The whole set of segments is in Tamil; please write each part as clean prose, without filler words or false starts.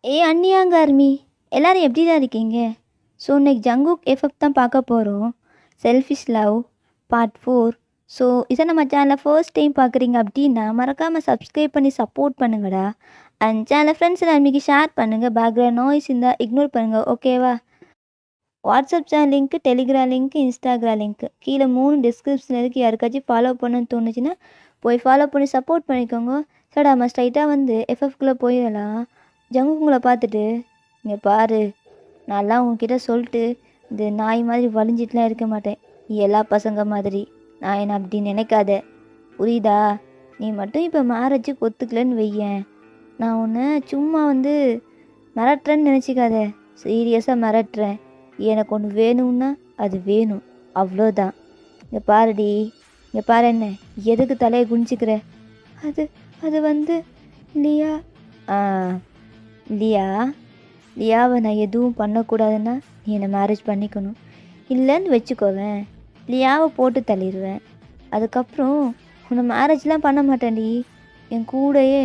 அன்னியாங்க ஆர்மி எல்லாரும் எப்படி தான் இருக்கீங்க? ஸோ இன்னைக்கு ஜங்குக் எஃப்எஃப் தான் பார்க்க போகிறோம். Selfish love part 4. ஸோ இதை நம்ம சேனலை ஃபர்ஸ்ட் டைம் பார்க்குறீங்க அப்படின்னா மறக்காமல் சப்ஸ்கிரைப் பண்ணி சப்போர்ட் பண்ணுங்கடா. அண்ட் சேனலை ஃப்ரெண்ட்ஸ் எல்லாருமே ஷேர் பண்ணுங்கள். பேக்ரவுண்ட் நாய்ஸ் இருந்தால் இக்னோர் பண்ணுங்கள், ஓகேவா? WhatsApp channel link, Telegram link, Instagram link கீழே 3 டிஸ்கிரிப்ஷனில் இருக்குது. யாருக்காச்சும் ஃபாலோ பண்ணணும்னு தோணுச்சுன்னா போய் ஃபாலோ பண்ணி சப்போர்ட் பண்ணிக்கோங்க. சரி, நம்ம ஸ்ட்ரைட்டாக வந்து எஃப்எஃப்குள்ளே போயிடலாம். ஜங்குங்களை பார்த்துட்டு, இங்கே பாரு, நான்லாம் உங்ககிட்ட சொல்லிட்டு இந்த நாய் மாதிரி வலிஞ்சிட்டுலாம் இருக்க மாட்டேன். நீ எல்லா பசங்க மாதிரி நான் என்ன அப்படி நினைக்காத, புரியுதா? நீ மட்டும் இப்போ மேரேஜுக்கு ஒத்துக்கலன்னு வையேன், நான் உன்னை சும்மா வந்து மிரட்டுறேன்னு நினச்சிக்காத. சீரியஸாக மிரட்டுறேன். எனக்கு ஒன்று வேணும்னா அது வேணும், அவ்வளோதான். இங்கே பாருடி, இங்கே பாரு, என்ன எதுக்கு தலையை குனிச்சிக்கிற? அது அது வந்து லியா. ஆ, லியா. லியாவை நான் எதுவும் பண்ணக்கூடாதுன்னா நீ என்னை மேரேஜ் பண்ணிக்கணும். இல்லைன்னு வச்சுக்கோவேன், லியாவை போட்டு தள்ளிடுவேன். அதுக்கப்புறம் உன்னை மேரேஜ்லாம் பண்ண மாட்டேன்டி. என் கூடயே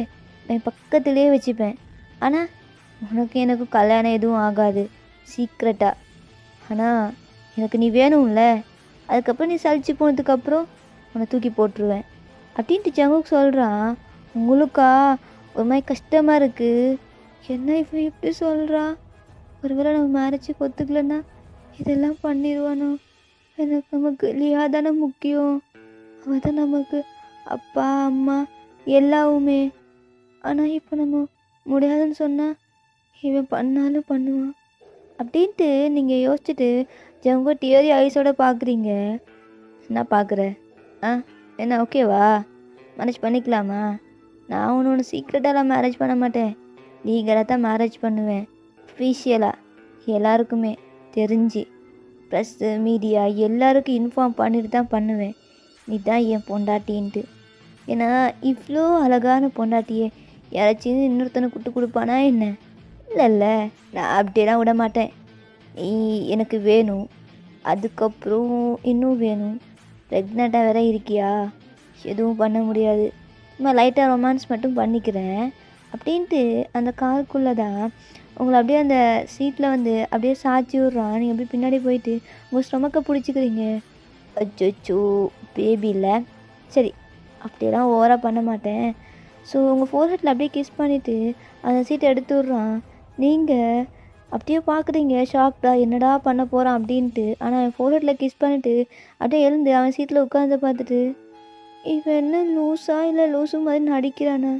என் பக்கத்துலேயே வச்சுப்பேன். ஆனால் உனக்கு எனக்கு கல்யாணம் எதுவும் ஆகாது, சீக்ரெட்டாக. ஆனால் எனக்கு நீ வேணும்ல, அதுக்கப்புறம் நீ சலிச்சு போனதுக்கப்புறம் உன்னை தூக்கி போட்டுருவேன் அப்படின்ட்டு ஜங்குக் சொல்கிறான். உங்களுக்கா ஒரு மாதிரி கஷ்டமாக இருக்குது. என்ன இப்போ இப்படி சொல்கிறா? ஒருவேளை நம்ம மேரேஜுக்கு ஒத்துக்கலன்னா இதெல்லாம் பண்ணிடுவானோ? எனக்கு நமக்கு லியா தானே முக்கியம். அவள் தான் நமக்கு அப்பா அம்மா எல்லாவுமே. ஆனால் இப்போ நம்ம முடியாதுன்னு சொன்னால் இவன் பண்ணாலும் பண்ணுவான் அப்படின்ட்டு நீங்கள் யோசிச்சுட்டு ஜங்கோ டியரி ஐஸோட பார்க்குறீங்க. என்ன பார்க்குற? ஆ, என்ன ஓகேவா? மேரேஜ் பண்ணிக்கலாமா? நான் ஒன்று சீக்ரெட்டாலாம் மேரேஜ் பண்ண மாட்டேன், லீகலாக தான் மேரேஜ் பண்ணுவேன். அஃபீஷியலாக எல்லாருக்குமே தெரிஞ்சு ப்ரெஸ்ஸு மீடியா எல்லாருக்கும் இன்ஃபார்ம் பண்ணிட்டு தான் பண்ணுவேன். நீ தான் என் பொண்டாட்டின்ட்டு. ஏன்னா இவ்வளோ அழகான பொண்டாட்டியே யாராச்சும் இன்னொருத்தனை கூட்டு கொடுப்பானா என்ன? இல்லைல்ல, நான் அப்படியெல்லாம் விட மாட்டேன். நீ எனக்கு வேணும், அதுக்கப்புறம் இன்னும் வேணும். ப்ரெக்னெண்ட்டாக வேற இருக்கியா? எதுவும் பண்ண முடியாது, சும்மா லைட்டாக ரொமான்ஸ் மட்டும் பண்ணிக்கிறேன் அப்படின்ட்டு அந்த காருக்குள்ளே தான் உங்களை அப்படியே அந்த சீட்டில் வந்து அப்படியே சாய்ச்சி விட்றான். நீங்கள் அப்படியே பின்னாடி போயிட்டு உங்கள் ஸ்டொமக்கை பிடிச்சிக்கிறீங்க. அச்சோ, பேபி இல்லை, சரி அப்படியெல்லாம் ஓவராக பண்ண மாட்டேன். ஸோ உங்கள் ஃபோர்ஹெட்டில் அப்படியே கிஸ் பண்ணிவிட்டு அந்த சீட்டை எடுத்து விட்றான். நீங்கள் அப்படியே பார்க்குறீங்க ஷாக்டா, என்னடா பண்ண போகிறான் அப்படின்ட்டு. ஆனால் என் ஃபோர்ஹெட்டில் கிஸ் பண்ணிவிட்டு அப்படியே எழுந்து அவன் சீட்டில் உட்காந்து பார்த்துட்டு, இவன் என்ன லூஸா இல்லை லூஸு மாதிரி நடிக்கிறானா?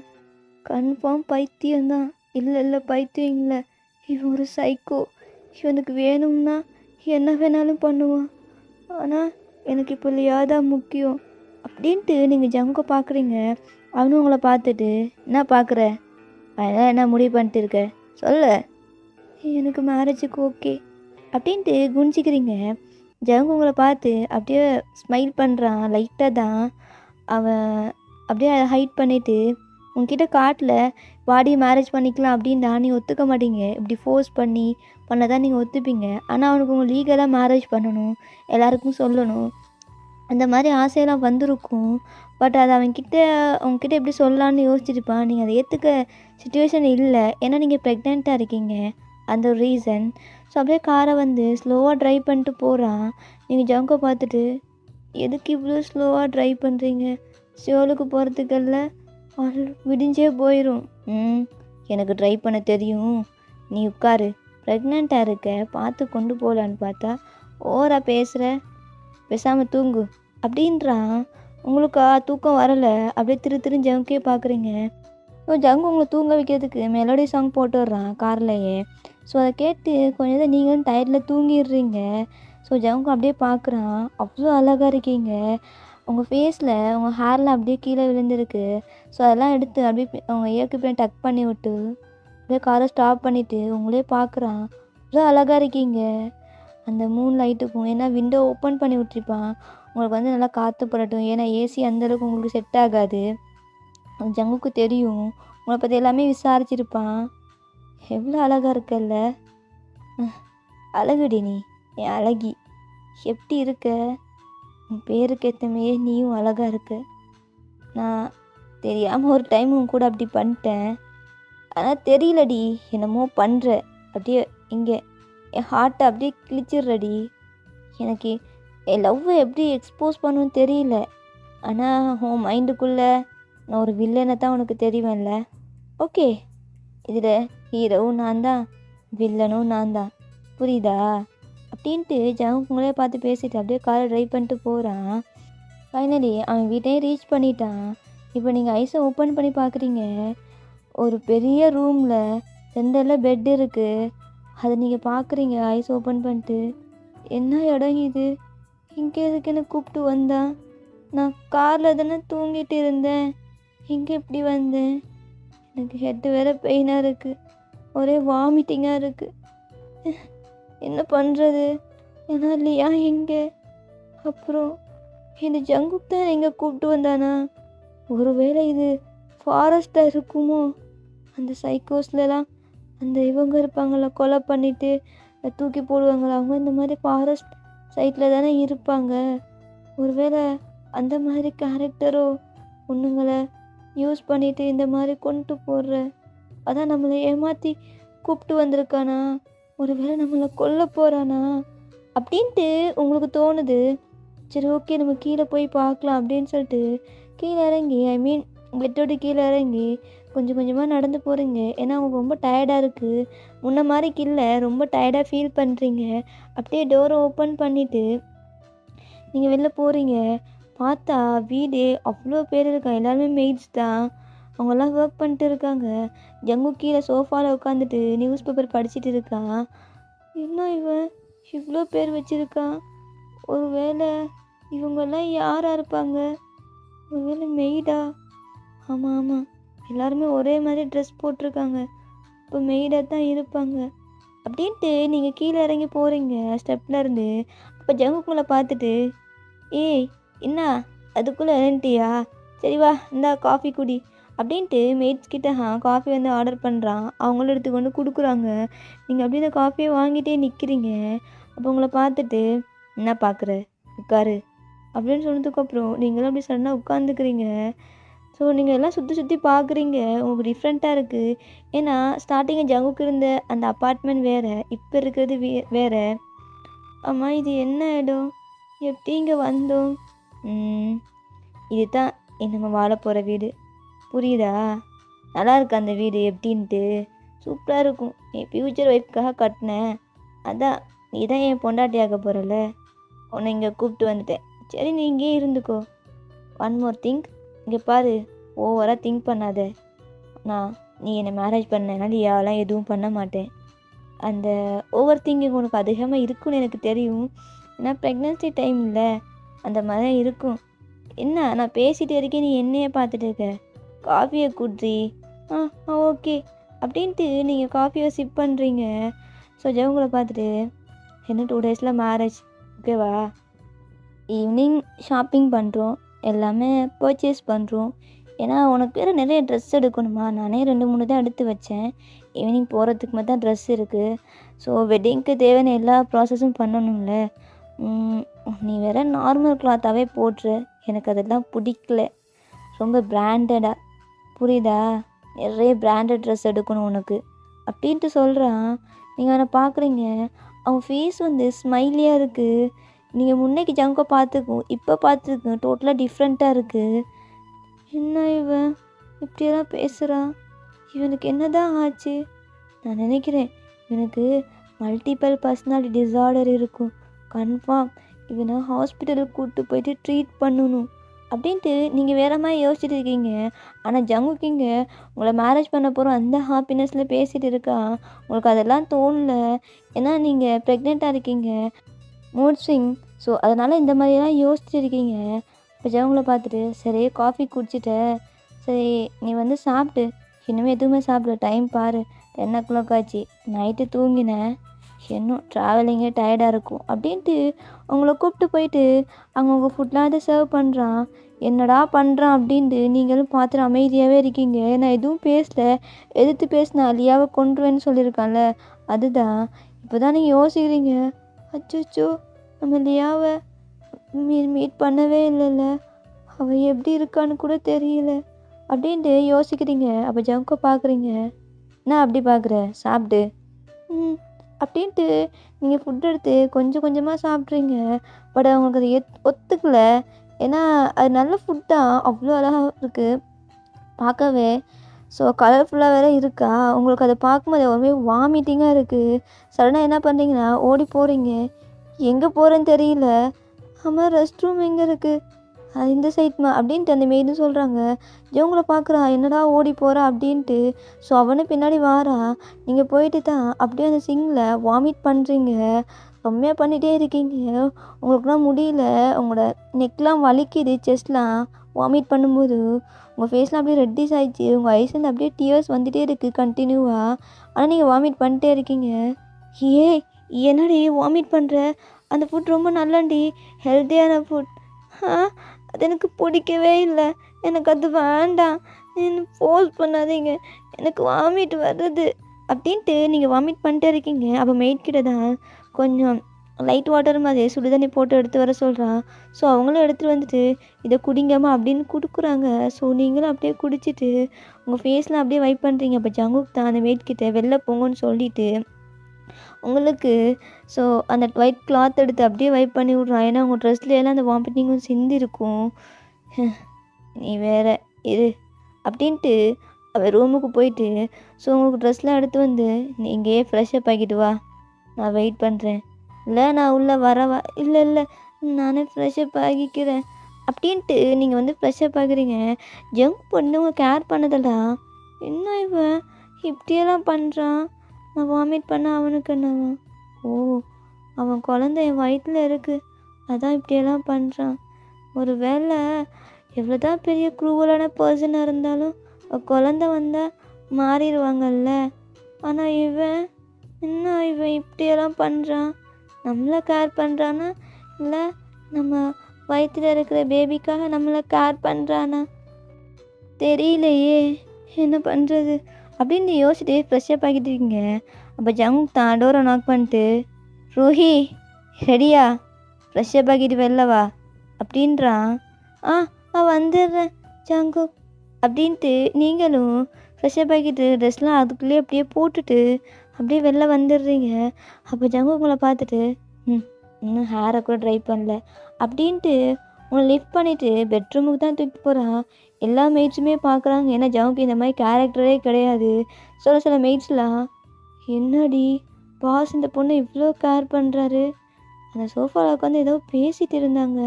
கன்ஃபார்ம் பைத்தியம்தான். இல்லை பைத்தியம் இல்லை, இவன் ஒரு சைக்கோ. இவனுக்கு வேணும்னா என்ன வேணாலும் பண்ணுவான். ஆனால் எனக்கு இப்போ லியா தான் முக்கியம் அப்படின்ட்டு நீங்கள் ஜங்கை பார்க்குறீங்க. அவனும் உங்களை பார்த்துட்டு, என்ன பார்க்குற? அதெல்லாம் என்ன முடிவு பண்ணிட்டு இருக்க சொல்ல? எனக்கு மேரேஜுக்கு ஓகே அப்படின்ட்டு குனிச்சிக்கிறீங்க. ஜங்கு உங்களை பார்த்து அப்படியே ஸ்மைல் பண்ணுறான் லைட்டாக தான். அவன் அப்படியே ஹைட் பண்ணிவிட்டு உங்ககிட்ட காட்டில் பாடி மேரேஜ் பண்ணிக்கலாம் அப்படின்னா நீங்கள் ஒத்துக்க மாட்டீங்க. இப்படி ஃபோர்ஸ் பண்ண தான் நீங்கள் ஒத்துப்பீங்க. ஆனால் அவனுக்கு உங்கள் லீகலாக மேரேஜ் பண்ணணும், எல்லாருக்கும் சொல்லணும், அந்த மாதிரி ஆசையெல்லாம் வந்திருக்கும். பட் அது அவங்கக்கிட்ட எப்படி சொல்லலான்னு யோசிச்சிருப்பான். நீங்கள் அதை ஏற்றுக்க சுச்சுவேஷன் இல்லை, ஏன்னா நீங்கள் ப்ரெக்னெண்ட்டாக இருக்கீங்க, அந்த ஒரு ரீசன். ஸோ அப்படியே காரை வந்து ஸ்லோவாக ட்ரைவ் பண்ணிட்டு போகிறான். நீங்கள் ஜங்கை பார்த்துட்டு, எதுக்கு இவ்வளோ ஸ்லோவாக ட்ரைவ் பண்ணுறீங்க? சியோலுக்கு போகிறதுக்கல்ல விடிஞ்சே போயிடும். எனக்கு ட்ரைவ் பண்ண தெரியும், நீ உட்காரு, ப்ரெக்னெண்ட்டாக இருக்க, பார்த்து கொண்டு போகலான்னு பார்த்தா ஓவராக பேசுகிற, பேசாமல் தூங்கு அப்படின்றான். உங்களுக்கா தூக்கம் வரலை, அப்படியே திரு ஜங்குக்கே பார்க்குறீங்க. ஸோ ஜங்கு உங்களை தூங்க வைக்கிறதுக்கு மெலோடி சாங் போட்டுடுறான் கார்லையே. ஸோ அதை கேட்டு கொஞ்சம் தான் நீங்களும் டயர்டில் தூங்கிடுறீங்க. ஸோ ஜங்கு அப்படியே பார்க்குறான். அவ்வளோ அழகாக இருக்கீங்க, உங்கள் ஃபேஸில் உங்கள் ஹேர்லாம் அப்படியே கீழே விழுந்திருக்கு. ஸோ அதெல்லாம் எடுத்து அப்படியே அவங்க இயற்கை போய் டக் பண்ணி விட்டு அப்படியே காரை ஸ்டாப் பண்ணிவிட்டு உங்களே பார்க்குறான். அவ்வளோ அழகாக இருக்கீங்க அந்த மூன் லைட்டுக்கும். ஏன்னா விண்டோ ஓப்பன் பண்ணி விட்டுருப்பான், உங்களுக்கு வந்து நல்லா காற்று படட்டும். ஏன்னா ஏசி அந்தளவுக்கு உங்களுக்கு செட் ஆகாது. ஜங்குக்கு தெரியும், உங்களை பற்றி எல்லாமே விசாரிச்சிருப்பான். எவ்வளோ அழகாக இருக்கல்ல, அழகுடி நீ, என் அழகி, எப்படி இருக்க? உன் பேருக்கு ஏற்றமையே நீயும் அழகாக இருக்க. நான் தெரியாமல் ஒரு டைம் உன் கூட அப்படி பண்ணிட்டேன், ஆனால் தெரியலடி, என்னமோ பண்ணுற. அப்படியே இங்கே என் ஹார்ட்டை அப்படியே கிழிச்சிடுறடி. எனக்கு என் லவ்வை எப்படி எக்ஸ்போஸ் பண்ணுன்னு தெரியல. ஆனால் உன் மைண்டுக்குள்ளே நான் ஒரு வில்லனை தான் உனக்கு தெரியுவேன்ல. ஓகே, இதில் ஹீரோவும் நான் தான், வில்லனும் நான் தான், புரியுதா? அப்படின்ட்டு ஜங்குங்களே பார்த்து பேசிட்டு அப்படியே காரை ட்ரைவ் பண்ணிட்டு போகிறான். ஃபைனலி அவன் வீட்டையும் ரீச் பண்ணிட்டான். இப்போ நீங்கள் ஐஸை ஓப்பன் பண்ணி பார்க்குறீங்க. ஒரு பெரிய ரூமில் சென்டரில் பெட் இருக்குது. அதை நீங்கள் பார்க்குறீங்க ஐஸ் ஓப்பன் பண்ணிட்டு. என்ன இடம் இது? இங்கே எதுக்கு என்ன கூப்பிட்டு வந்தான்? நான் காரில் தானே தூங்கிட்டு இருந்தேன், இங்கே எப்படி வந்தேன்? எனக்கு ஹெட்டு வேறு பெயினாக இருக்குது, ஒரே வாமிட்டிங்காக இருக்குது. என்ன பண்ணுறது? ஏன்னா இல்லையா இங்கே? அப்புறம் இந்த ஜங்குக் தான் எங்கே கூப்பிட்டு வந்தானா? ஒருவேளை இது ஃபாரஸ்ட்டாக இருக்குமோ? அந்த சைக்கோஸ்லாம் அந்த இவங்க இருப்பாங்கள, கொலை பண்ணிவிட்டு தூக்கி போடுவாங்களா, அவங்க இந்த மாதிரி ஃபாரஸ்ட் சைட்டில் தானே இருப்பாங்க. ஒருவேளை அந்த மாதிரி கேரக்டரோ பொண்ணுங்களை யூஸ் பண்ணிவிட்டு இந்த மாதிரி கொண்டு போடுற, அதான் நம்மளை ஏமாற்றி கூப்பிட்டு வந்திருக்கானா? ஒருவேளை நம்மளை கொல்ல போகிறானா அப்படின்ட்டு உங்களுக்கு தோணுது. சரி ஓகே, நம்ம கீழே போய் பார்க்கலாம் அப்படின்னு சொல்லிட்டு கீழே இறங்கி, பெட்டோடு கீழே இறங்கி கொஞ்சம் கொஞ்சமாக நடந்து போகிறீங்க. ஏன்னா அவங்க ரொம்ப டயர்டாக இருக்குது, முன்ன மாதிரிக்கு இல்லை, ரொம்ப டயர்டாக ஃபீல் பண்ணுறீங்க. அப்படியே டோரை ஓப்பன் பண்ணிவிட்டு நீங்கள் வெளில போகிறீங்க. பார்த்தா வீடு அவ்வளோ பேர் இருக்காங்க, எல்லாருமே மெய்ட்ஸ் தான். அவங்கெல்லாம் ஒர்க் பண்ணிட்டு இருக்காங்க. ஜங்கு கீழே சோஃபாவில் உட்காந்துட்டு நியூஸ் பேப்பர் படிச்சுட்டு இருக்கான். என்ன இவன் இவ்வளோ பேர் வச்சுருக்கான்? ஒருவேளை இவங்கெல்லாம் யாராக இருப்பாங்க? ஒருவேளை மெய்டா? ஆமாம் ஆமாம், எல்லாருமே ஒரே மாதிரி ட்ரெஸ் போட்டிருக்காங்க, இப்போ மெய்டாக தான் இருப்பாங்க அப்படின்ட்டு நீங்கள் கீழே இறங்கி போகிறீங்க ஸ்டெப்லேருந்து. அப்போ ஜங்குக்குள்ளே பார்த்துட்டு, ஏய் என்ன அதுக்குள்ளே இறங்கிட்டியா? சரி வா, இந்தா காஃபி குடி அப்படின்ட்டு மெய்ட்ஸ் கிட்ட காஃபி வந்து ஆர்டர் பண்ணுறான். அவங்களும் எடுத்துக்கொண்டு கொடுக்குறாங்க. நீங்கள் அப்படியே இந்த காஃபியை வாங்கிட்டே நிற்கிறீங்க. அப்போ உங்களை பார்த்துட்டு, என்ன பார்க்குற, உட்காரு அப்படின்னு சொன்னதுக்கப்புறம் நீங்களும் அப்படி சடனாக உட்காந்துக்கிறீங்க. ஸோ நீங்கள் எல்லாம் சுற்றி சுற்றி பார்க்குறீங்க. உங்களுக்கு டிஃப்ரெண்ட்டாக இருக்குது. ஏன்னா ஸ்டார்டிங்கில் ஜங்குக்கு இருந்த அந்த அப்பார்ட்மெண்ட் வேறு, இப்போ இருக்கிறது வேறு. ஆமாம், இது என்ன இடம்? எப்படி இங்கே வந்தோம்? இதுதான் நம்ம வாழ போகிற வீடு, புரியுதா? நல்லா இருக்கு அந்த வீடு எப்படின்ட்டு. சூப்பராக இருக்கும். என் ஃப்யூச்சர் ஒய்ஃப்காக கட்டினேன். அதான் நீ தான் என் பொண்டாட்டியாக போகிறல, உன்னை இங்கே கூப்பிட்டு வந்துட்டேன். சரி நீ இங்கே இருந்துக்கோ. ஒன் மோர் திங், இங்கே பாரு, ஓவராக திங்க் பண்ணாத. நீ என்னை மேரேஜ் பண்ணனால யாரெல்லாம் எதுவும் பண்ண மாட்டேன். அந்த ஓவர் திங்கிங் உனக்கு அதிகமாக இருக்குன்னு எனக்கு தெரியும். ஏன்னா ப்ரெக்னென்சி டைம் இல்லை, அந்த மாதிரி தான் இருக்கும். என்ன நான் பேசிகிட்டு இருக்கேன், நீ என்னையே பார்த்துட்டு இருக்க? காஃபியை குட்ரி. ஓகே அப்படின்ட்டு நீங்கள் காஃபியை சிப் பண்ணுறீங்க. ஸோ ஜவங்களை பார்த்துட்டு, என்ன 2 டேஸில் மேரேஜ், ஓகேவா? ஈவினிங் ஷாப்பிங் பண்ணுறோம், எல்லாமே பர்ச்சேஸ் பண்ணுறோம். ஏன்னா உனக்கு வேறு நிறைய ட்ரெஸ் எடுக்கணுமா? நானே 2-3 தான் எடுத்து வச்சேன். ஈவினிங் போகிறதுக்கு மட்டும் தான் ட்ரெஸ் இருக்குது. ஸோ வெட்டிங்க்கு தேவையான எல்லா ப்ராசஸும் பண்ணணும்ல. நீ வேறு நார்மல் கிளாத்தாகவே போட்டுரு, எனக்கு அதெல்லாம் பிடிக்கல. ரொம்ப பிராண்டடாக, புரியுதா? நிறைய பிராண்டட் ட்ரெஸ் எடுக்கணும் உனக்கு அப்படின்ட்டு சொல்கிறான். நீங்கள் அவனை பார்க்குறீங்க. அவன் ஃபேஸ் வந்து ஸ்மைலியாக இருக்குது. நீங்கள் முன்னைக்கு ஜங்கை பார்த்துக்கும் இப்போ பார்த்துக்கும் டோட்டலாக டிஃப்ரெண்ட்டாக இருக்குது. என்ன இவன் இப்படியெல்லாம் பேசுகிறான்? இவனுக்கு என்ன தான் ஆச்சு? நான் நினைக்கிறேன் இவனுக்கு மல்டிபிள் பர்சனாலிட்டி டிஸார்டர் இருக்கும். கன்ஃபார்ம் இவனை ஹாஸ்பிட்டலுக்கு கூப்பிட்டு போயிட்டு ட்ரீட் பண்ணணும் அப்படின்ட்டு நீங்கள் வேறு மாதிரி யோசிச்சுட்டு இருக்கீங்க. ஆனால் ஜங்குக்கிங்க உங்களை மேரேஜ் பண்ண போகிறோம் அந்த ஹாப்பினஸில் பேசிகிட்டு இருக்கா. உங்களுக்கு அதெல்லாம் தோணல, ஏன்னா நீங்கள் ப்ரெக்னெண்ட்டாக இருக்கீங்க, மூட் ஸ்விங். ஸோ அதனால் இந்த மாதிரியெல்லாம் யோசிச்சுருக்கீங்க. இப்போ ஜவங்களை பார்த்துட்டு, சரி காஃபி குடிச்சிட்ட, சரி நீ வந்து சாப்பிட்டு. இன்னுமே எதுவுமே சாப்பிட, டைம் பாரு 10 o'clock ஆச்சு, நைட்டு தூங்கினேன், இன்னும் ட்ராவலிங்கே டயர்டாக இருக்கும் அப்படின்ட்டு அவங்கள கூப்பிட்டு போயிட்டு அங்கே உங்கள் ஃபுட்லாம் அதை சர்வ் பண்ணுறான். என்னடா பண்ணுறான் அப்படின்ட்டு நீங்களும் பார்த்துட்டு அமைதியாகவே இருக்கீங்க. நான் எதுவும் பேசல, எதிர்த்து பேசினா அலியாவை கொண்டுருவேன்னு சொல்லியிருக்கான்ல, அதுதான். இப்போ தான் நீங்கள் யோசிக்கிறீங்க, அச்சோ நம்ம லியாவை மீட் பண்ணவே இல்லைல்ல, அவள் எப்படி இருக்கான்னு கூட தெரியல அப்படின்ட்டு யோசிக்கிறீங்க. அப்போ ஜங்கை பார்க்குறீங்க. என்ன அப்படி பார்க்குற, சாப்பிடு. ம் அப்படின்ட்டு நீங்கள் ஃபுட் எடுத்து கொஞ்சம் கொஞ்சமாக சாப்பிட்றீங்க. பட் அவங்களுக்கு அது ஒத்துக்கல. ஏன்னா அது நல்ல ஃபுட் தான், அவ்வளோ அழகாக இருக்குது பார்க்கவே. ஸோ கலர்ஃபுல்லாக வேறு இருக்கா, உங்களுக்கு அதை பார்க்கும்போது ஒருமே வாமிட்டிங்காக இருக்குது. சடனாக என்ன பண்ணுறீங்கன்னா ஓடி போகிறீங்க. எங்கே போகிறேன்னு தெரியல. ஆமாம், ரெஸ்ட் ரூம் எங்கே இருக்குது, இந்த சைட்மா அப்படின்ட்டு அந்த மெய்டு சொல்கிறாங்க. இவங்கள பார்க்குறா, என்னடா ஓடி போகிறா அப்படின்ட்டு. ஸோ அவனு பின்னாடி வாரா. நீங்கள் போயிட்டு தான் அப்படியே அந்த சிங்கில் வாமிட் பண்ணுறீங்க. செம்மையாக பண்ணிகிட்டே இருக்கீங்க. உங்களுக்குலாம் முடியல, உங்களோட நெக்லாம் வலிக்குது, செஸ்ட்லாம் வாமிட் பண்ணும்போது. உங்கள் ஃபேஸ்லாம் அப்படியே ரெட்டிஸ் ஆகிடுச்சு. உங்கள் ஐஸ்லேருந்து அப்படியே டியர்ஸ் வந்துகிட்டே இருக்குது கண்டினியூவாக. ஆனால் நீங்கள் வாமிட் பண்ணிட்டே இருக்கீங்க. ஏய், என்னடி வாமிட் பண்ணுற, அந்த ஃபுட் ரொம்ப நல்லண்டி, ஹெல்த்தியான ஃபுட். அது எனக்கு பிடிக்கவே இல்லை, எனக்கு அது வேண்டாம், என்ன ஃபோர்ஸ் பண்ணாதீங்க, எனக்கு வாமிட் வருது அப்படின்ட்டு நீங்கள் வாமிட் பண்ணிட்டே இருக்கீங்க. அப்போ மெய்ட்கிட்ட தான் கொஞ்சம் லைட் வாட்டர் மாதிரி சுடு தண்ணி போட்டு எடுத்து வர சொல்கிறான். ஸோ அவங்களும் எடுத்துகிட்டு வந்துட்டு இதை குடிங்கம்மா அப்படின்னு கொடுக்குறாங்க. ஸோ நீங்களும் அப்படியே குடிச்சிட்டு உங்கள் ஃபேஸ்லாம் அப்படியே வைப் பண்ணுறீங்க. அப்போ ஜங்குக் தான் அந்த மெய்ட்கிட்ட வெளில போங்கன்னு சொல்லிவிட்டு உங்களுக்கு ஸோ அந்த ஒயிட் கிளாத் எடுத்து அப்படியே வைப் பண்ணி விட்றான். ஏன்னா உங்கள் ட்ரெஸ்லேயெல்லாம் அந்த வாமிட்டிங்கும் சிந்திருக்கும். நீ வேற இது அப்படின்ட்டு அவள் ரூமுக்கு போயிட்டு ஸோ உங்களுக்கு ட்ரெஸ்லாம் எடுத்து வந்து நீ இங்கேயே ஃப்ரெஷ்ஷப் ஆகிட்டு வா, நான் வெயிட் பண்ணுறேன். இல்லை நான் உள்ளே வரவா, இல்லை இல்லை நானே ஃப்ரெஷ்ஷப் ஆகிக்கிறேன் அப்படின்ட்டு நீங்கள் வந்து ஃப்ரெஷ்ஷப் ஆகுறீங்க. ஜங்க் பொண்ணு உங்கள் கேர் பண்ணதெல்லாம் என்ன இவன் இப்படியெல்லாம் பண்ணுறான், நான் வாமிட் பண்ண அவனுக்கு என்னவா, ஓ அவன் குழந்தை என் வயிற்றில் இருக்குது, அதான் இப்படியெல்லாம் பண்ணுறான். ஒரு வேளை எவ்வளோ தான் பெரிய க்ரூவலான பர்சனாக இருந்தாலும் குழந்த வந்தால் மாறிடுவாங்கல்ல. ஆனால் இவன் இவன் இப்படியெல்லாம் பண்ணுறான், நம்மளை கேர் பண்ணுறானா இல்லை நம்ம வயிற்றில் இருக்கிற பேபிக்காக நம்மளை கேர் பண்ணுறானா தெரியலையே, என்ன பண்ணுறது அப்படின்னு யோசிச்சுட்டு ஃப்ரெஷ்ஷப் ஆகிட்டு இருக்கீங்க. அப்போ ஜங்க் தான் டோரை நாக் பண்ணிட்டு, ரோஹி ரெடியா, ஃப்ரெஷ்ஷப் ஆகிட்டு வெளிலவா அப்படின்றான். வந்துடுறேன் ஜங்குக் அப்படின்ட்டு நீங்களும் ஃப்ரெஷ்ஷப் ஆகிட்டு ட்ரெஸ்லாம் அதுக்குள்ளேயே அப்படியே போட்டுட்டு அப்படியே வெளில வந்துடுறீங்க. அப்போ ஜங்குக் உங்களை பார்த்துட்டு இன்னும் ஹேரை கூட ட்ரை பண்ணல அப்படின்ட்டு உங்களை லிஃப்ட் பண்ணிவிட்டு பெட்ரூமுக்கு தான் தூக்கிட்டு போகிறான். எல்லா மெய்ட்ஸுமே பார்க்குறாங்க. ஏன்னா ஜங்குக்கு இந்த மாதிரி கேரக்டரே கிடையாது. சில மெய்ட்ஸ்லாம் என்னடி பாஸ் இந்த பொண்ணை இவ்வளோ கேர் பண்ணுறாரு, அந்த சோஃபாவில் உட்காந்து ஏதோ பேசிகிட்டு இருந்தாங்க,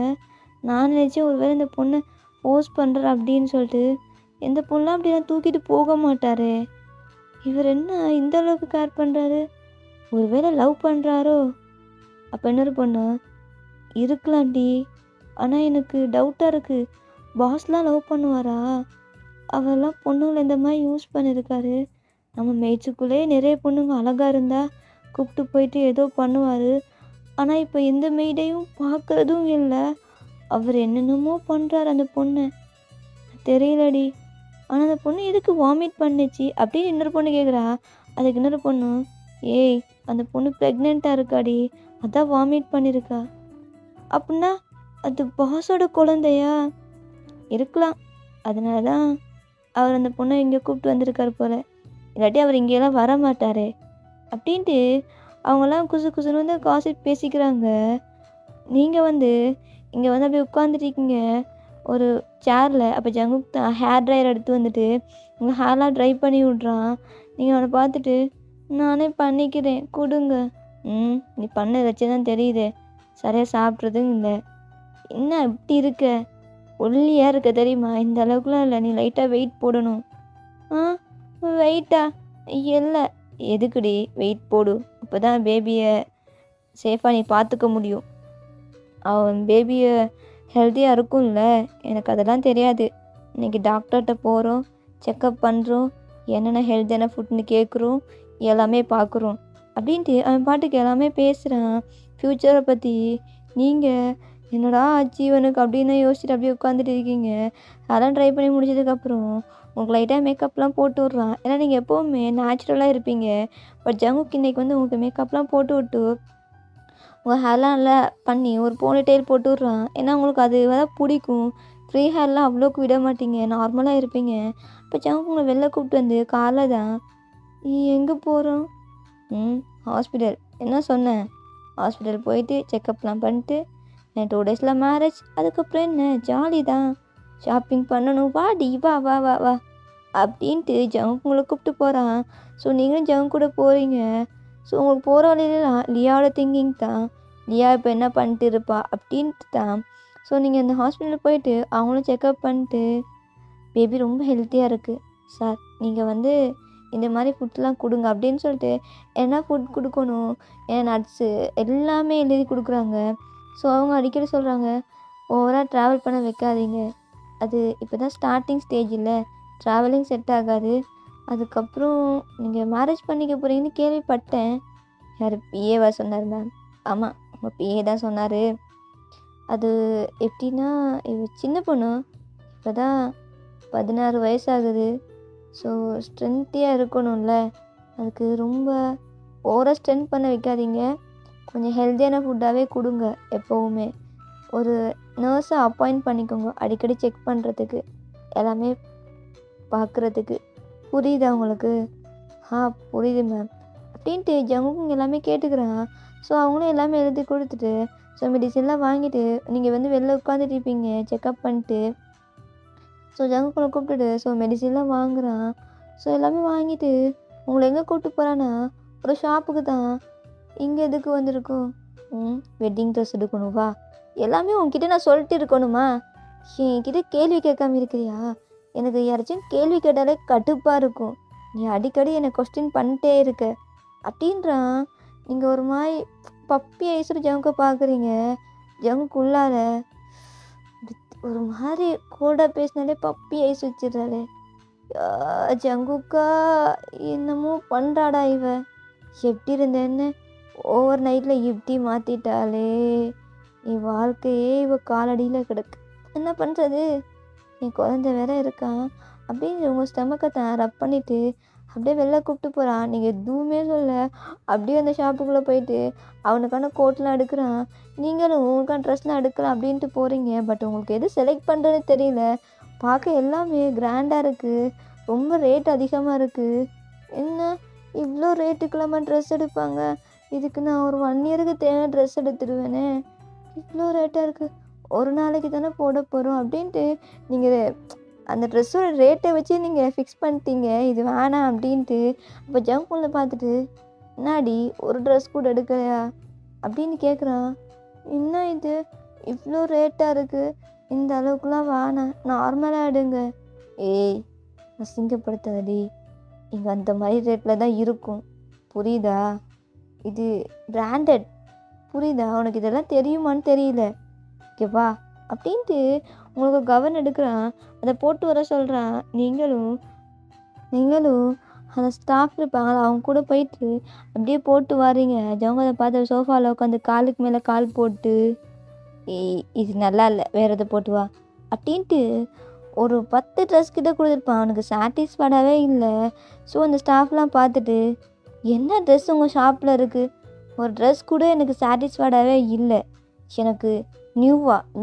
நான் நினச்சேன் ஒரு வேளை இந்த பொண்ணை ஃபோர்ஸ் பண்ணுற அப்படின்னு சொல்லிட்டு. எந்த பொண்ணெலாம் அப்படிலாம் தூக்கிட்டு போக மாட்டாரே, இவர் என்ன இந்த அளவுக்கு கேர் பண்ணுறாரு, ஒரு வேளை லவ் பண்ணுறாரோ. அப்போ இன்னொரு பொண்ணு இருக்கலாம்டி, ஆனால் எனக்கு டவுட்டாக இருக்குது, பாஸ்லாம் லவ் பண்ணுவாரா, அவெல்லாம் பொண்ணுங்களை இந்த மாதிரி யூஸ் பண்ணியிருக்காரு. நம்ம மெய்ட்ஸுக்குள்ளே நிறைய பொண்ணுங்க அழகாக இருந்தால் கூப்பிட்டு போயிட்டு ஏதோ பண்ணுவார். ஆனால் இப்போ எந்த மெய்டையும் பார்க்குறதும் இல்லை, அவர் என்னென்னமோ பண்ணுறாரு அந்த பொண்ணை, தெரியலடி. ஆனால் அந்த பொண்ணு எதுக்கு வாமிட் பண்ணுச்சு அப்படின்னு இன்னொரு பொண்ணு கேட்குறா. அதுக்கு இன்னொரு பொண்ணு, ஏய் அந்த பொண்ணு ப்ரெக்னெண்ட்டாக இருக்காடி, அதான் வாமிட் பண்ணியிருக்கா. அப்படின்னா அது பாஸோட குழந்தையா இருக்கலாம், அதனால தான் அவர் அந்த பொண்ணை இங்கே கூப்பிட்டு வந்திருக்காரு போல், இல்லாட்டி அவர் இங்கேயெல்லாம் வர மாட்டாரே அப்படின்ட்டு அவங்கெல்லாம் குசு குசுன்னு வந்து காசிப் பேசிக்கிறாங்க. நீங்கள் வந்து இங்கே வந்து அப்படியே உட்காந்துருக்கீங்க ஒரு சேரில். அப்போ ஜங்குக் தான் ஹேர் ட்ரையர் எடுத்து வந்துட்டு உங்கள் ஹேர்லாம் ட்ரை பண்ணி விட்றான். நீங்கள் அவனை பார்த்துட்டு நானே பண்ணிக்கிறேன் கொடுங்க. நீ பண்ண வச்சு தான் தெரியுது, சரியாக சாப்பிட்றதும் இல்லை, என்ன இப்படி இருக்க, ஒல்லியாக இருக்க தெரியுமா, இந்த அளவுக்குலாம் இல்லை, நீ லைட்டாக வெயிட் போடணும். வெயிட்டா இல்லை, எதுக்குடி வெயிட் போடு, அப்போ தான் பேபியை சேஃபாக நீ பார்த்துக்க முடியும், அவன் பேபியை ஹெல்த்தியாக இருக்கும்ல. எனக்கு அதெல்லாம் தெரியாது, இன்றைக்கி டாக்டர்கிட்ட போகிறோம், செக்கப் பண்ணுறோம், என்னென்ன ஹெல்த்தியான ஃபுட்னு கேட்குறோம், எல்லாமே பார்க்குறோம் அப்படின்ட்டு அவன் பாட்டுக்கு எல்லாமே பேசுகிறான் ஃப்யூச்சரை பற்றி. நீங்கள் என்னடா ஜீவனுக்கு அப்படின்னு யோசிச்சுட்டு அப்படியே உட்காந்துட்டு இருக்கீங்க. அதெல்லாம் ட்ரை பண்ணி முடிச்சதுக்கப்புறம் உங்களுக்கு லைட்டாக மேக்கப்லாம் போட்டு விட்றான். ஏன்னா நீங்கள் எப்போவுமே நேச்சுரலாக இருப்பீங்க. பட் ஜங்குக்கு இன்றைக்கி வந்து உங்களுக்கு மேக்கப்லாம் போட்டு விட்டு உங்கள் ஹேர்லாம் நல்லா பண்ணி ஒரு போனி டெயில் போட்டு விட்றான். ஏன்னா உங்களுக்கு அது தான் பிடிக்கும். ஃப்ரீ ஹேர்லாம் அவ்வளோக்கு விட மாட்டீங்க, நார்மலாக இருப்பீங்க. இப்போ ஜங்குக்கு உங்களை வெளில கூப்பிட்டு வந்து காரில் தான் எங்கே போகிறோம்? ஹாஸ்பிட்டல். என்ன சொன்னேன்? ஹாஸ்பிட்டல் போயிட்டு செக்கப்லாம் பண்ணிட்டு 2 டேஸில் மேரேஜ். அதுக்கப்புறம் என்ன ஜாலி தான், ஷாப்பிங் பண்ணணும், வாடி வா வா வா வா அப்படின்ட்டு ஜங்க் உங்களை கூப்பிட்டு போகிறான். ஸோ நீங்களும் ஜங்க் கூட போகிறீங்க. ஸோ உங்களுக்கு போகிற வழியிலாம் லியாவோட திங்கிங் தான், லியா இப்போ என்ன பண்ணிட்டு இருப்பா அப்படின்ட்டு தான். ஸோ நீங்கள் இந்த ஹாஸ்பிட்டல் போயிட்டு அவங்களும் செக்கப் பண்ணிட்டு பேபி ரொம்ப ஹெல்த்தியாக இருக்குது சார், நீங்கள் இந்த மாதிரி ஃபுட்லாம் கொடுங்க அப்படின்னு சொல்லிட்டு என்ன ஃபுட் கொடுக்கணும், ஏன் நட்ஸு எல்லாமே எழுதி கொடுக்குறாங்க. ஸோ அவங்க அடிக்கடி சொல்கிறாங்க, ஓவராக ட்ராவல் பண்ண வைக்காதீங்க, அது இப்போ தான் ஸ்டார்டிங் ஸ்டேஜ் இல்லை, ட்ராவலிங் செட் ஆகாது, அதுக்கப்புறம் நீங்கள் மேரேஜ் பண்ணிக்க போகிறீங்கன்னு கேள்விப்பட்டேன். யார் பிஏவா சொன்னார் மேம்? ஆமாம், உங்கள் பிஏ தான் சொன்னார். அது எப்படின்னா சின்ன பொண்ணு, இப்போ தான் 16 வயசாகுது. ஸோ ஸ்ட்ரென்த்தியாக இருக்கணும்ல, அதுக்கு ரொம்ப ஓவராக ஸ்ட்ரென்த் பண்ண வைக்காதீங்க, கொஞ்சம் ஹெல்த்தியான ஃபுட்டாகவே கொடுங்க. எப்போவுமே ஒரு நர்ஸை அப்பாயிண்ட் பண்ணிக்கோங்க, அடிக்கடி செக் பண்ணுறதுக்கு, எல்லாமே பார்க்குறதுக்கு. புரியுதா உங்களுக்கு? புரியுது மேம் அப்படின்ட்டு ஜங்குக்கு எல்லாமே கேட்டுக்கிறான். ஸோ அவங்களும் எல்லாமே எழுதி கொடுத்துட்டு ஸோ மெடிசன்லாம் வாங்கிட்டு நீங்கள் வெளில உட்காந்துட்டு இருப்பீங்க செக்கப் பண்ணிட்டு. ஸோ ஜங்குக்குள்ளே கூப்பிட்டுட்டு ஸோ மெடிசன்லாம் வாங்குகிறான். ஸோ எல்லாமே வாங்கிட்டு உங்களை எங்கே கூப்பிட்டு போகிறான்னா ஒரு ஷாப்புக்கு தான். இங்கே எதுக்கு வந்திருக்கோம்? வெட்டிங் ட்ரெஸ் எடுக்கணும் வா. எல்லாமே உங்ககிட்ட நான் சொல்லிட்டு இருக்கணுமா? என்கிட்ட கேள்வி கேட்காம இருக்கிறியா? எனக்கு யாராச்சும் கேள்வி கேட்டாலே கடுப்பாக இருக்கும், நீ அடிக்கடி என்னை கொஸ்டின் பண்ணிட்டே இருக்க அப்படின்றான். நீங்கள் ஒரு மாதிரி பப்பி ஐஸோட ஜங்குக்கை பார்க்குறீங்க. ஜங்குக்குள்ளார ஒரு மாதிரி கோல்டாக பேசினாலே பப்பி ஐஸ் வச்சிடறாளே. ஜங்குக்கா என்னமோ பண்ணுறாடா இவ, எப்படி இருந்தேன்னு ஓவர் நைட்டில் இப்படி மாற்றிட்டாளே, என் வாழ்க்கையே இவ காலடியில் கிடக்கு, என்ன பண்ணுறது, என் குழந்தை வேற இருக்கான் அப்படின்னு உங்கள் ஸ்டமக்கை தான் ரப் பண்ணிவிட்டு அப்படியே வெளில கூப்பிட்டு போகிறான். நீங்கள் எதுவுமே சொல்ல அப்படியே அந்த ஷாப்புக்குள்ளே போயிட்டு அவனுக்கான கோட்லாம் எடுக்கிறான். நீங்களும் உங்களுக்கான ட்ரெஸ்லாம் எடுக்கலாம் அப்படின்ட்டு போகிறீங்க. பட் உங்களுக்கு எது செலக்ட் பண்ணுறதுன்னு தெரியல. பார்க்க எல்லாமே கிராண்டாக இருக்குது, ரொம்ப ரேட் அதிகமாக இருக்குது. என்ன இவ்வளோ ரேட்டுக்கெல்லாமா ட்ரெஸ் எடுப்பாங்க? இதுக்கு நான் ஒரு 1 இயருக்கு தேவையான ட்ரெஸ் எடுத்துடுவேனே, இவ்வளோ ரேட்டாக இருக்குது, ஒரு நாளைக்கு தானே போட போகிறோம் அப்படின்ட்டு நீங்கள் அந்த ட்ரெஸ்ஸோட ரேட்டை வச்சு நீங்கள் ஃபிக்ஸ் பண்ணிட்டீங்க இது வேணாம் அப்படின்ட்டு. அப்போ ஜங்க்ல பார்த்துட்டு என்னாடி ஒரு ட்ரெஸ் கூட எடுக்கலையா அப்படின்னு கேட்குறான். என்ன இது இவ்வளோ ரேட்டாக இருக்குது, இந்த அளவுக்குலாம் வேணாம், நார்மலாக எடுங்க. ஏய் அசிங்கப்படுத்தாதடி, இங்கே அந்த மாதிரி ரேட்டில் தான் இருக்கும், புரியுதா? இது பிராண்டட், புரியுதா? உனக்கு இதெல்லாம் தெரியுமான்னு தெரியல, ஓகேவா அப்படின்ட்டு உங்களுக்கு கவர்ன் எடுக்கிறான். அதை போட்டு வர சொல்கிறான். நீங்களும் அந்த ஸ்டாஃப் இருப்பாங்களா அவங்க கூட போயிட்டு அப்படியே போட்டு வாரீங்க. ஜவங்க அதை பார்த்து சோஃபாவில் உட்காந்து காலுக்கு மேலே கால் போட்டு இது நல்லா இல்லை, வேறு எதை போட்டு வா அப்படின்ட்டு ஒரு 10 ட்ரெஸ் கிட்ட கொடுத்துருப்பான். அவனுக்கு சாட்டிஸ்ஃபைடாகவே இல்லை. ஸோ அந்த ஸ்டாஃப்லாம் பார்த்துட்டு என்ன ட்ரெஸ் உங்கள் ஷாப்பில் இருக்குது, ஒரு ட்ரெஸ் கூட எனக்கு சாட்டிஸ்ஃபைடாகவே இல்லை, எனக்கு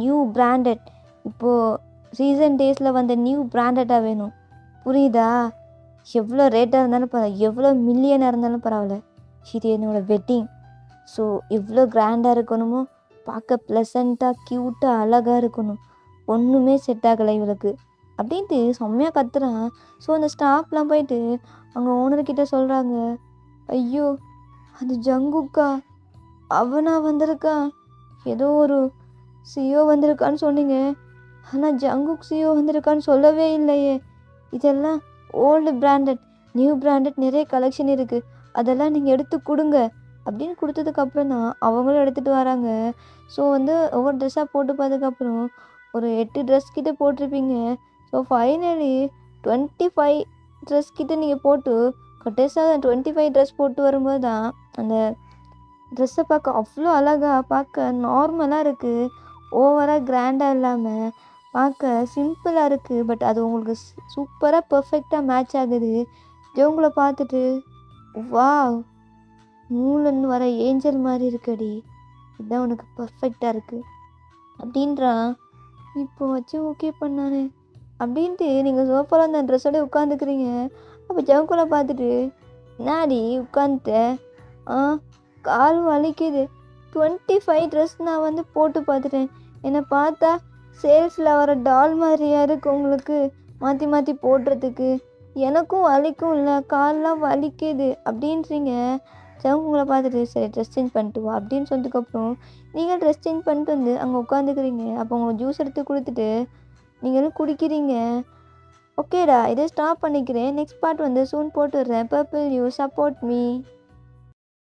நியூ பிராண்டட், இப்போது ரீசன்ட் டேஸில் வந்த நியூ பிராண்டடாக வேணும், புரியுதா? எவ்வளோ ரேட்டாக இருந்தாலும் பரவாயில்ல, எவ்வளோ மில்லியனாக இருந்தாலும் பரவாயில்ல, இது என்னோடய வெட்டிங், ஸோ எவ்வளோ கிராண்டாக இருக்கணுமோ, பார்க்க ப்ளசண்ட்டாக க்யூட்டாக அழகாக இருக்கணும், ஒன்றுமே செட் ஆகலை இவளுக்கு அப்படின்ட்டு செம்மையாக கத்துறான். ஸோ அந்த ஸ்டாஃப்லாம் போயிட்டு அவங்க ஓனர்கிட்ட சொல்கிறாங்க, ஐயோ அது ஜங்குக்கா, அவனா வந்திருக்கான், ஏதோ ஒரு சிஓ வந்திருக்கான்னு சொன்னீங்க, ஆனால் ஜங்குக் சிஓ வந்திருக்கான்னு சொல்லவே இல்லையே, இதெல்லாம் ஓல்டு பிராண்டட், நியூ பிராண்டட் நிறைய கலெக்ஷன் இருக்குது, அதெல்லாம் நீங்கள் எடுத்து கொடுங்க அப்படின்னு கொடுத்ததுக்கப்புறம் தான் அவங்களும் எடுத்துகிட்டு வராங்க. ஸோ ஒவ்வொரு ட்ரெஸ்ஸாக போட்டு பார்த்ததுக்கப்புறம் ஒரு 8 ட்ரெஸ் கிட்டே போட்டிருப்பீங்க. ஸோ ஃபைனலி 25 ட்ரெஸ் கிட்டே நீங்கள் போட்டு கடைசியாக 25 ட்ரெஸ் போட்டு வரும்போது தான் அந்த ட்ரெஸ்ஸை பார்க்க அவ்வளோ அழகாக, பார்க்க நார்மலாக இருக்குது, ஓவராக கிராண்டாக இல்லாமல் பார்க்க சிம்பிளாக இருக்குது. பட் அது உங்களுக்கு சூப்பராக பர்ஃபெக்டாக மேட்ச் ஆகுது. இவங்கள பார்த்துட்டு வாவ், மூலன்னு வர ஏஞ்சல் மாதிரி இருக்கடி, இதுதான் உனக்கு பர்ஃபெக்டாக இருக்குது அப்படின்றான். இப்போ வச்சு ஓகே பண்ணானே அப்படின்ட்டு நீங்கள் சோஃபாவில் அந்த ட்ரெஸ்ஸோட உட்காந்துக்கிறீங்க. அப்போ ஜவுக்குள்ள பார்த்துட்டு என்னாடி உட்காந்துட்டு ஆ கால் வலிக்குது. 25 ட்ரெஸ் நான் வந்து போட்டு பார்த்துட்டேன். என்னை பார்த்தா சேல்ஸில் வர டால் மாதிரியா இருக்குது உங்களுக்கு மாற்றி மாற்றி போடுறதுக்கு. எனக்கும் வலிக்கும் இல்லை, கால்லாம் வலிக்குது அப்படின்றீங்க. உங்களை பார்த்துட்டு சரி ட்ரெஸ் சேஞ்ச் பண்ணிட்டு வா அப்படின்னு சொன்னதுக்கப்புறம் நீங்கள் ட்ரெஸ் சேஞ்ச் பண்ணிட்டு வந்து அங்கே உட்காந்துக்கிறீங்க. அப்போ உங்களுக்கு ஜூஸ் எடுத்து கொடுத்துட்டு நீங்களும் குடிக்கிறீங்க. ஓகேடா, இதை ஸ்டாப் பண்ணிக்கிறேன். நெக்ஸ்ட் பார்ட் வந்து சூன் போட்டுடுறேன். Purple you support me.